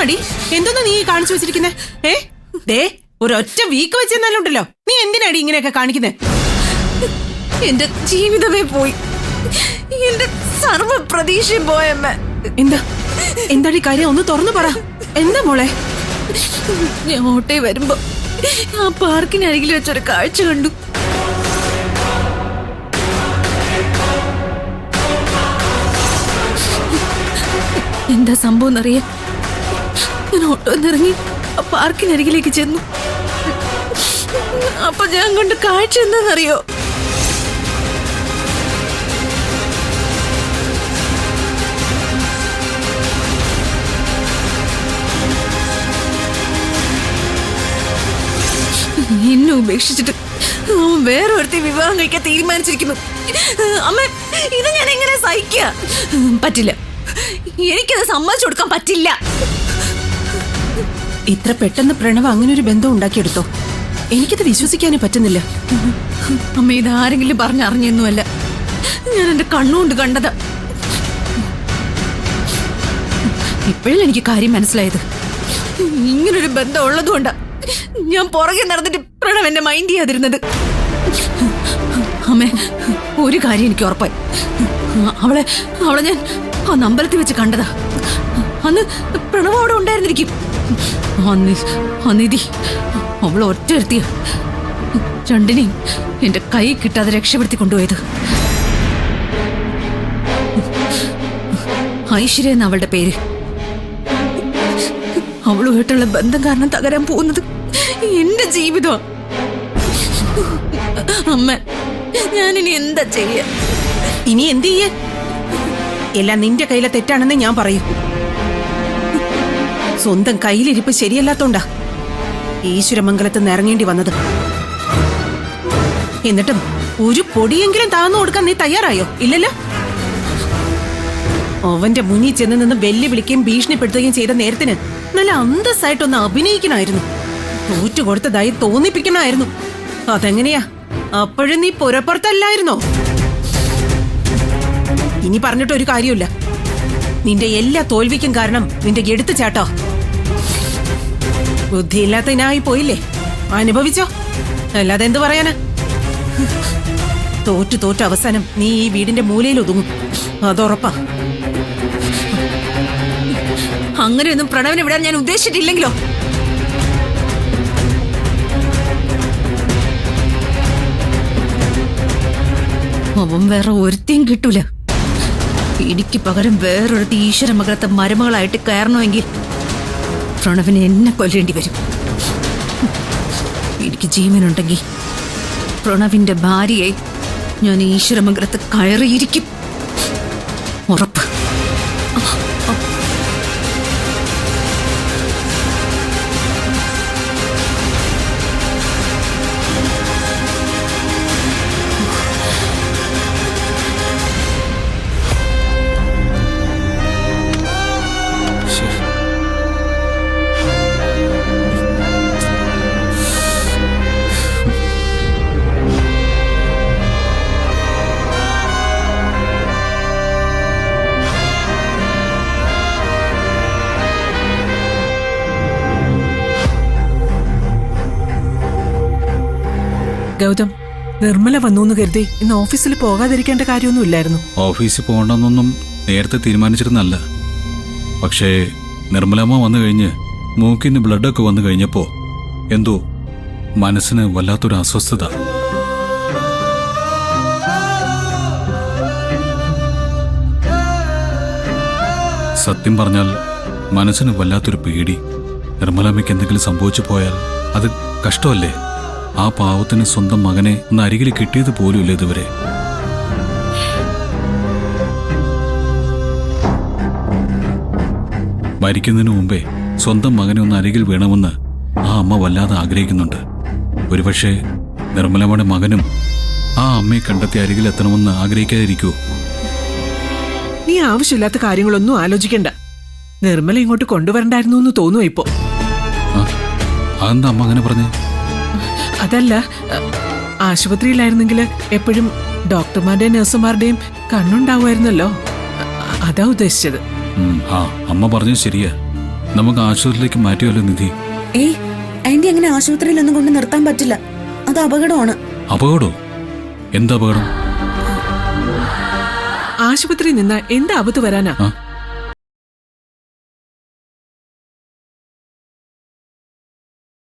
എന്തോന്നാടി എന്തോന്നാ നീ കാണിച്ചു വെച്ചിരിക്കുന്നേ? ദേ ഒരൊറ്റ വീക്ക് വെച്ചെന്നാലുണ്ടല്ലോ, നീ എന്തിനാടി ഇങ്ങനെയൊക്കെ കാണിക്കുന്നേ? എന്റെ ജീവിതമേ പോയി, എന്റെ സർവ്വ പ്രതീക്ഷയും പോയമ്മ. എന്താടി കാര്യം? ഒന്ന് തുറന്നു പറ. എന്താ മോളെ? ഞാൻ ഓട്ടേ വരുമ്പോ ആ പാർക്കിനരികിൽ വെച്ചൊരു കാഴ്ച കണ്ടു. എന്താ സംഭവം എന്നറിയാം. ഞാൻ ഓട്ടോ ഇറങ്ങി ആ പാർക്കിനരികിലേക്ക് ചെന്നു. അപ്പൊ ഞാൻ കണ്ട കാഴ്ച എന്താണെന്നറിയോ? എന്നെ ഉപേക്ഷിച്ചിട്ട് അവൻ വേറൊരുത്തി വിവാഹം കഴിക്കാൻ തീരുമാനിച്ചിരിക്കുന്നു. അമ്മ, ഇത് ഞാൻ എങ്ങനെ സഹിക്കുക? പറ്റില്ല, എനിക്കത് സമ്മതിച്ചു കൊടുക്കാൻ പറ്റില്ല. ഇത്ര പെട്ടെന്ന് പ്രണവ് അങ്ങനെ ഒരു ബന്ധം ഉണ്ടാക്കിയെടുത്തോ? എനിക്കത് വിശ്വസിക്കാനേ പറ്റുന്നില്ല. അമ്മ, ഇതാരെങ്കിലും പറഞ്ഞറിഞ്ഞൊന്നുമല്ല, ഞാൻ എന്റെ കണ്ണുകൊണ്ട് കണ്ടതാ. ഇപ്പോഴല്ലേ എനിക്ക് കാര്യം മനസ്സിലായത്. ഇങ്ങനൊരു ബന്ധം ഉള്ളതുകൊണ്ടാ ഞാൻ പുറകെ നടന്നിട്ട് പ്രണവ് എന്നെ മൈൻഡ് ചെയ്യാതിരുന്നത്. അമ്മേ, ഒരു കാര്യം എനിക്ക് ഉറപ്പായി. അവളെ ഞാൻ ആ അമ്പലത്തിൽ വെച്ച് കണ്ടതാ. അന്ന് പ്രണവ് അവിടെ ഉണ്ടായിരുന്നിരിക്കും. നിധി അവൾ ഒറ്റയിരുത്തിയ രണ്ടിനെയും എന്റെ കൈ കിട്ടാതെ രക്ഷപ്പെടുത്തി കൊണ്ടുപോയത്. ഐശ്വര്യ എന്ന അവളുടെ പേര്. അവളുമായിട്ടുള്ള ബന്ധം കാരണം തകരാൻ പോകുന്നത് എന്റെ ജീവിതം. അമ്മ, ഞാനിനി എന്താ ചെയ്യ? ഇനി എന്ത് ചെയ്യ? എല്ലാം നിന്റെ കയ്യിലെ തെറ്റാണെന്ന് ഞാൻ പറയൂ. സ്വന്തം കയ്യിലിരിപ്പ് ശരിയല്ലാത്തോണ്ടാ ഈശ്വരമംഗലത്ത് നിന്ന് ഇറങ്ങേണ്ടി വന്നത്. എന്നിട്ടും ഒരു പൊടിയെങ്കിലും താന്നു കൊടുക്കാൻ നീ തയ്യാറായോ? ഇല്ലല്ലോ. അവന്റെ മുന്നിൽ ചെന്ന് നിന്ന് വെല്ലുവിളിക്കുകയും ഭീഷണിപ്പെടുത്തുകയും ചെയ്ത നേരത്തിന് നല്ല അന്തസ്സായിട്ടൊന്ന് അഭിനയിക്കണമായിരുന്നു. തോറ്റുകൊടുത്തതായി തോന്നിപ്പിക്കണമായിരുന്നു. അതെങ്ങനെയാ? അപ്പോഴും നീ പുറപ്പുറത്തല്ലായിരുന്നോ? ഇനി പറഞ്ഞിട്ട് ഒരു കാര്യമില്ല. നിന്റെ എല്ലാ തോൽവിക്കും കാരണം നിന്റെ എടുത്തുചാട്ടോ. ബുദ്ധിയില്ലാത്തതിനായി പോയില്ലേ? അനുഭവിച്ചോ. അല്ലാതെ എന്ത് പറയാനാ? തോറ്റു അവസാനം നീ ഈ വീടിന്റെ മൂലയിൽ ഒതുങ്ങും, അതുറപ്പാ. അങ്ങനെയൊന്നും പ്രണവിനെ വിടാൻ ഞാൻ ഉദ്ദേശിച്ചിട്ടില്ലെങ്കിലോ? അവൻ വേറെ ഒരുത്തേയും കിട്ടൂല. എനിക്ക് പകരം വേറൊരു ഈശ്വരമംഗലത്തെ മരുമകളായിട്ട് കയറണമെങ്കിൽ പ്രണവിനെ എന്നെ കൊല്ലേണ്ടി വരും. എനിക്ക് ജീവനുണ്ടെങ്കിൽ പ്രണവിന്റെ ഭാര്യയായി ഞാൻ ഈശ്വരമംഗലത്ത് കയറിയിരിക്കും, ഉറപ്പ്. ഗൗതം, നിർമ്മല വന്നു കരുതി ഇന്ന് ഓഫീസിൽ പോകാതിരിക്കേണ്ട കാര്യമൊന്നും ഇല്ലായിരുന്നു. ഓഫീസിൽ പോകണമെന്നൊന്നും നേരത്തെ തീരുമാനിച്ചിരുന്നല്ല. പക്ഷേ നിർമ്മലമ്മ വന്നു കഴിഞ്ഞ് മൂക്കിന് ബ്ലഡൊക്കെ വന്നു കഴിഞ്ഞപ്പോ എന്തോ മനസ്സിന് വല്ലാത്തൊരു അസ്വസ്ഥത. സത്യം പറഞ്ഞാൽ മനസ്സിന് വല്ലാത്തൊരു പേടി. നിർമ്മലമ്മയ്ക്ക് എന്തെങ്കിലും സംഭവിച്ചു പോയാൽ അത് കഷ്ടമല്ലേ? ആ പാവത്തിന് സ്വന്തം മകനെ ഒന്ന് അരികിൽ കിട്ടിയത് പോലുമില്ല ഇതുവരെ. മരിക്കുന്നതിന് മുമ്പേ സ്വന്തം മകനെ ഒന്ന് അരികിൽ വേണമെന്ന് ആ അമ്മ വല്ലാതെ ആഗ്രഹിക്കുന്നുണ്ട്. ഒരുപക്ഷെ നിർമ്മലമ്മയുടെ മകനും ആ അമ്മയെ കണ്ടെത്തി അരികിൽ എത്തണമെന്ന് ആഗ്രഹിക്കാതിരിക്കുമോ? നീ ആവശ്യമില്ലാത്ത കാര്യങ്ങളൊന്നും ആലോചിക്കണ്ട. നിർമ്മല ഇങ്ങോട്ട് കൊണ്ടുവരണ്ടായിരുന്നു എന്ന് തോന്നുന്നു ഇപ്പോ. അതെന്താ അമ്മ അങ്ങനെ പറഞ്ഞേ? അതല്ല, ആശുപത്രിയിലായിരുന്നെങ്കിൽ എപ്പോഴും ഡോക്ടർമാരുടെയും നഴ്സുമാരുടെയും കണ്ണുണ്ടാവുമായിരുന്നല്ലോ, അതാ ഉദ്ദേശിച്ചത്. അമ്മ പറഞ്ഞത് ശരിയാ. നമുക്ക് ആശുപത്രിയിലേക്ക് മാറ്റിയല്ലോ നിധി. ഏയ് ആന്റി അങ്ങനെ ആശുപത്രിയിലൊന്നും കൊണ്ട് നിർത്താൻ പറ്റില്ല. അത് അപകടമാണ്. അപകടോ? എന്താ അപകടം? ആശുപത്രിയിൽ നിന്ന് എന്താ ആപത്ത് വരാനാ? ആ